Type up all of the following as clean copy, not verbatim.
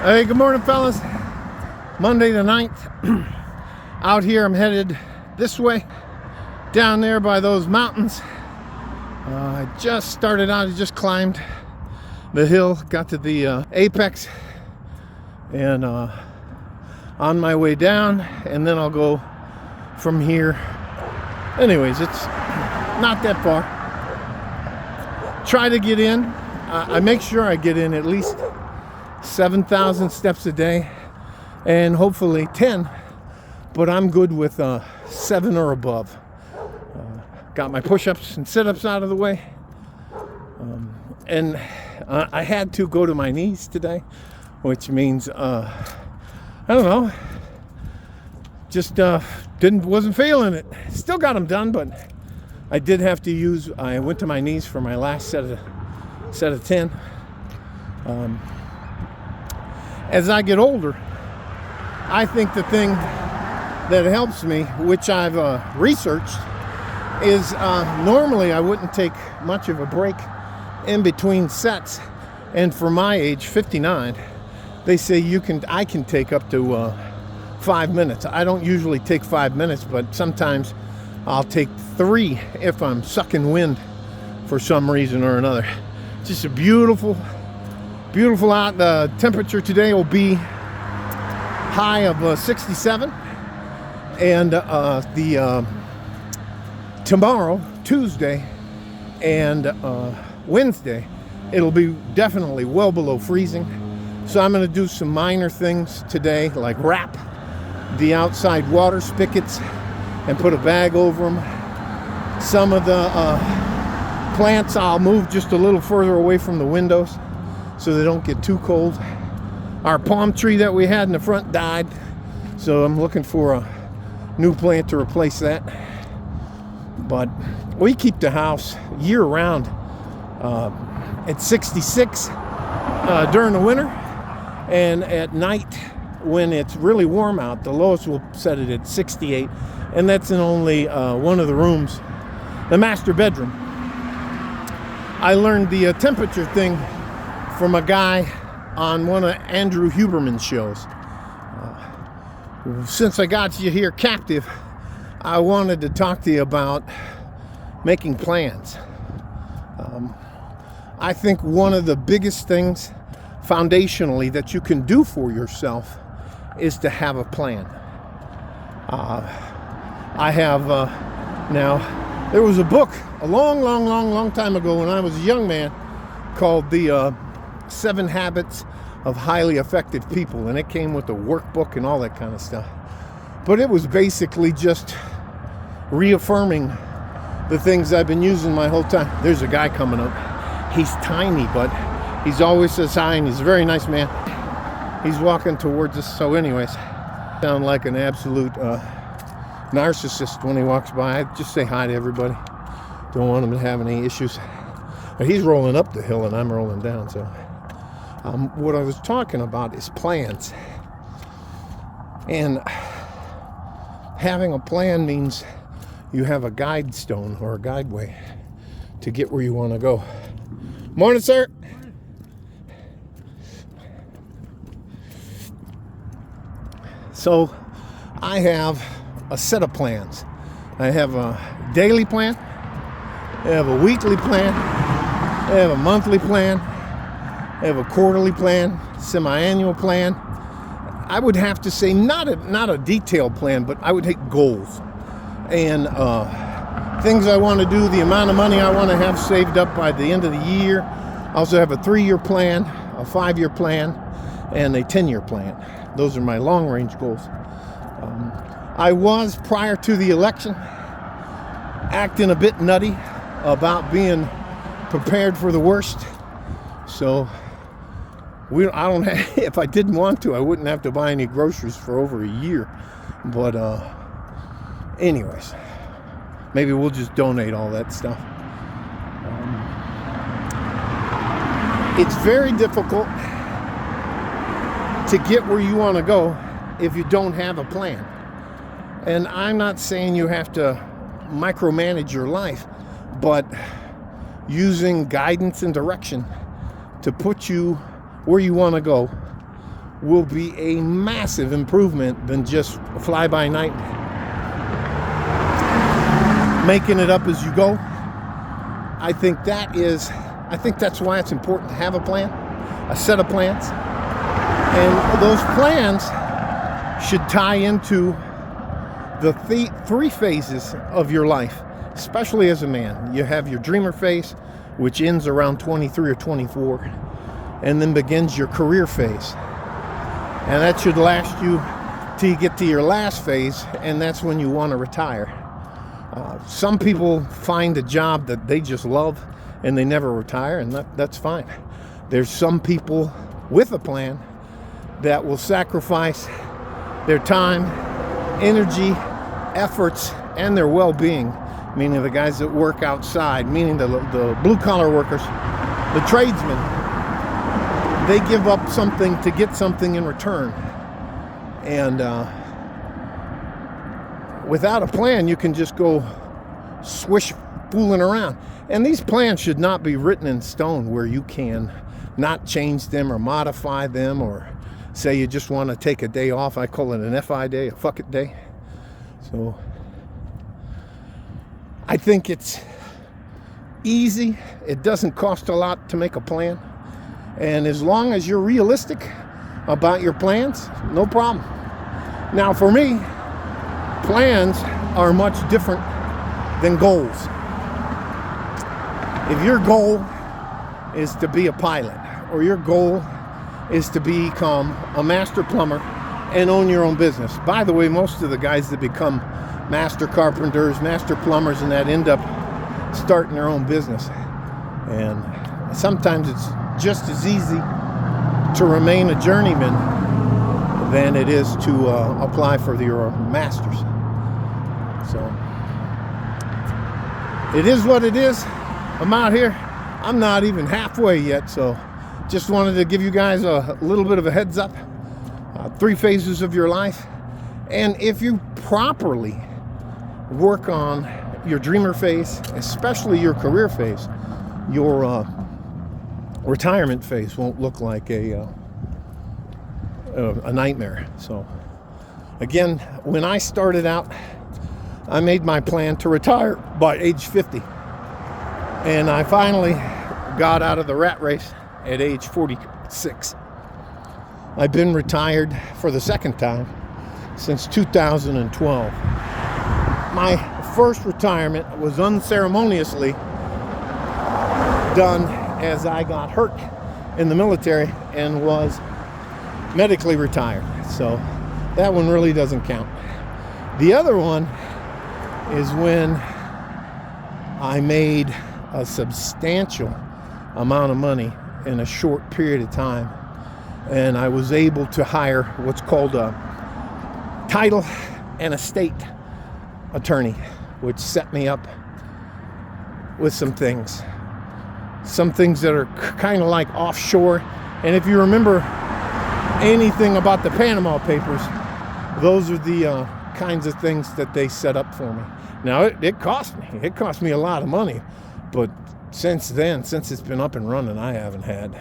Hey, good morning, fellas. Monday the 9th. Out here, I'm headed this way, down there by those mountains. I just started out, I just climbed the hill, got to the apex, and on my way down, and then I'll go from here. Anyways, it's not that far. Try to get in. I make sure I get in at least 7,000 steps a day, and hopefully 10, but I'm good with 7 or above. Got my push-ups and sit-ups out of the way, and I had to go to my knees today, which means I don't know, just wasn't feeling it. Still got them done, but I did have to I went to my knees for my last set of 10. As I get older, I think the thing that helps me, which I've researched, is normally I wouldn't take much of a break in between sets, and for my age, 59, they say I can take up to 5 minutes. I don't usually take 5 minutes, but sometimes I'll take 3 if I'm sucking wind for some reason or another. Just a beautiful out. The temperature today will be high of 67, and tomorrow, Tuesday, and Wednesday, it'll be definitely well below freezing. So I'm going to do some minor things today, like wrap the outside water spigots and put a bag over them. Some of the plants I'll move just a little further away from the windows so they don't get too cold. Our palm tree that we had in the front died, so I'm looking for a new plant to replace that. But we keep the house year round at 66 during the winter, and at night when it's really warm out, the lowest we'll set it at 68, and that's in only one of the rooms, the master bedroom. I learned the temperature thing from a guy on one of Andrew Huberman's shows. Since I got you here captive, I wanted to talk to you about making plans. I think one of the biggest things foundationally that you can do for yourself is to have a plan. I have now, there was a book a long time ago when I was a young man called the 7 Habits of Highly Effective People, and it came with a workbook and all that kind of stuff. But it was basically just reaffirming the things I've been using my whole time. There's a guy coming up. He's tiny, but he's always says hi, and he's a very nice man. He's walking towards us. So anyways, sound like an absolute narcissist when he walks by. I just say hi to everybody. Don't want him to have any issues. But he's rolling up the hill and I'm rolling down, so what I was talking about is plans. And having a plan means you have a guide stone or a guideway to get where you want to go. Morning, sir. So I have a set of plans. I have a daily plan, I have a weekly plan, I have a monthly plan, I have a quarterly plan, semi-annual plan. I would have to say not a detailed plan, but I would take goals and things I want to do, the amount of money I want to have saved up by the end of the year. I also have a 3-year plan, a 5-year plan, and a 10-year plan. Those are my long-range goals. I was, prior to the election, acting a bit nutty about being prepared for the worst. So I don't have, if I didn't want to, I wouldn't have to buy any groceries for over a year. But anyways, maybe we'll just donate all that stuff. It's very difficult to get where you want to go if you don't have a plan. And I'm not saying you have to micromanage your life, but using guidance and direction to put you where you want to go will be a massive improvement than just fly-by-night, making it up as you go. I think that's why it's important to have a plan, a set of plans. And those plans should tie into the three phases of your life, especially as a man. You have your dreamer phase, which ends around 23 or 24, and then begins your career phase. And that should last you till you get to your last phase, and that's when you want to retire. Some people find a job that they just love and they never retire, and that's fine. There's some people with a plan that will sacrifice their time, energy, efforts, and their well-being, meaning the guys that work outside, meaning the blue-collar workers, the tradesmen. They give up something to get something in return. And without a plan, you can just go swish fooling around. And these plans should not be written in stone where you can not change them or modify them, or say you just want to take a day off. I call it an FI day, a fuck it day. So I think it's easy. It doesn't cost a lot to make a plan. And as long as you're realistic about your plans, no problem. Now for me, plans are much different than goals. If your goal is to be a pilot, or your goal is to become a master plumber and own your own business. By the way, most of the guys that become master carpenters, master plumbers, and that end up starting their own business. And sometimes it's just as easy to remain a journeyman than it is to apply for your master's. So it is what it is. I'm out here. I'm not even halfway yet, so just wanted to give you guys a little bit of a heads up. 3 phases of your life. And if you properly work on your dreamer phase, especially your career phase, your retirement phase won't look like a nightmare. So again, when I started out, I made my plan to retire by age 50. And I finally got out of the rat race at age 46. I've been retired for the second time since 2012. My first retirement was unceremoniously done as I got hurt in the military and was medically retired. So that one really doesn't count. The other one is when I made a substantial amount of money in a short period of time, and I was able to hire what's called a title and estate attorney, which set me up with some things that are kind of like offshore. And if you remember anything about the Panama Papers, those are the kinds of things that they set up for me. Now it cost me a lot of money, but since then, since it's been up and running, I haven't had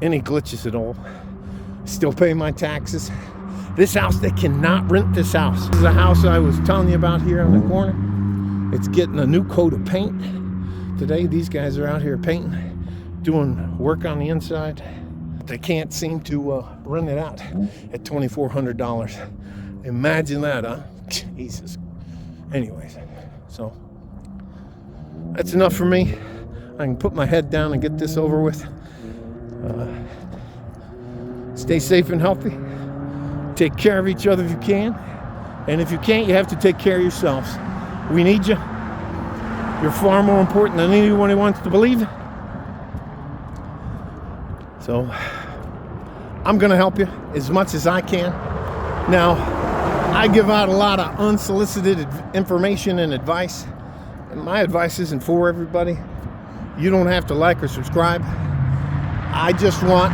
any glitches at all. Still pay my taxes. This house, they cannot rent this house. This is a house I was telling you about here on the corner. It's getting a new coat of paint today. These guys are out here painting, doing work on the inside. They can't seem to rent it out at $2,400. Imagine that, huh? Jesus. Anyways, so that's enough for me. I can put my head down and get this over with. Stay safe and healthy. Take care of each other if you can. And if you can't, you have to take care of yourselves. We need you. You're far more important than anyone who wants to believe. So I'm going to help you as much as I can. Now, I give out a lot of unsolicited information and advice. And my advice isn't for everybody. You don't have to like or subscribe. I just want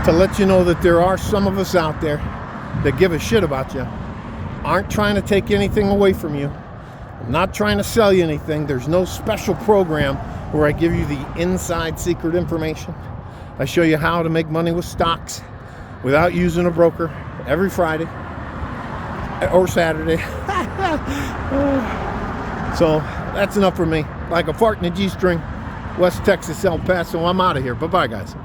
to let you know that there are some of us out there that give a shit about you, aren't trying to take anything away from you. I'm not trying to sell you anything. There's no special program where I give you the inside secret information. I show you how to make money with stocks without using a broker every Friday or Saturday. So that's enough for me. Like a fart in a G-string, West Texas, El Paso. I'm out of here. Bye-bye, guys.